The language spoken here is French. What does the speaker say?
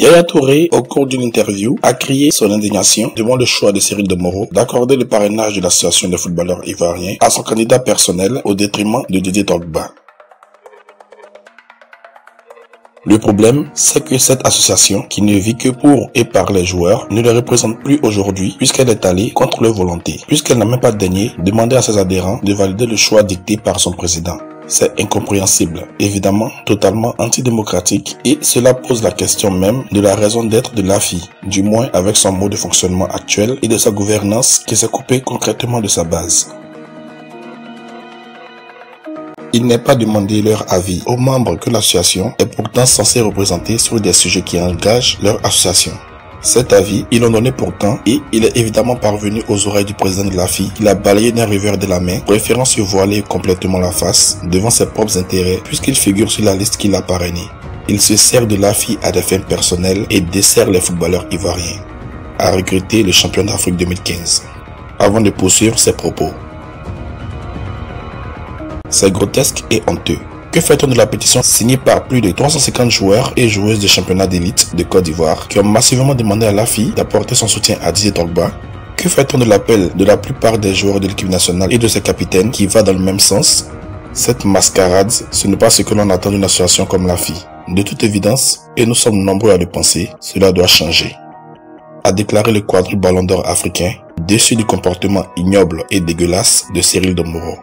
Yaya Touré, au cours d'une interview, a crié son indignation devant le choix de Cyril Domoro d'accorder le parrainage de l'association des footballeurs ivoiriens à son candidat personnel au détriment de Didier Drogba. Le problème, c'est que cette association, qui ne vit que pour et par les joueurs, ne les représente plus aujourd'hui puisqu'elle est allée contre leur volonté, puisqu'elle n'a même pas daigné demander à ses adhérents de valider le choix dicté par son président. C'est incompréhensible, évidemment totalement antidémocratique, et cela pose la question même de la raison d'être de l'AFI, du moins avec son mode de fonctionnement actuel et de sa gouvernance qui s'est coupée concrètement de sa base. Il n'est pas demandé leur avis aux membres que l'association est pourtant censée représenter sur des sujets qui engagent leur association. Cet avis, ils l'ont donné pourtant et il est évidemment parvenu aux oreilles du président de l'AFI qui l'a balayé d'un revers de la main, préférant se voiler complètement la face devant ses propres intérêts puisqu'il figure sur la liste qu'il a parrainée. Il se sert de l'AFI à des fins personnelles et dessert les footballeurs ivoiriens, a regretté le champion d'Afrique 2015, avant de poursuivre ses propos. C'est grotesque et honteux. Que fait-on de la pétition signée par plus de 350 joueurs et joueuses de championnat d'élite de Côte d'Ivoire qui ont massivement demandé à l'AFI d'apporter son soutien à Didier Drogba? Que fait-on de l'appel de la plupart des joueurs de l'équipe nationale et de ses capitaines qui va dans le même sens? Cette mascarade, ce n'est pas ce que l'on attend d'une association comme l'AFI. De toute évidence, et nous sommes nombreux à le penser, cela doit changer. A déclaré le quadruple ballon d'or africain, déçu du comportement ignoble et dégueulasse de Cyril Domoro.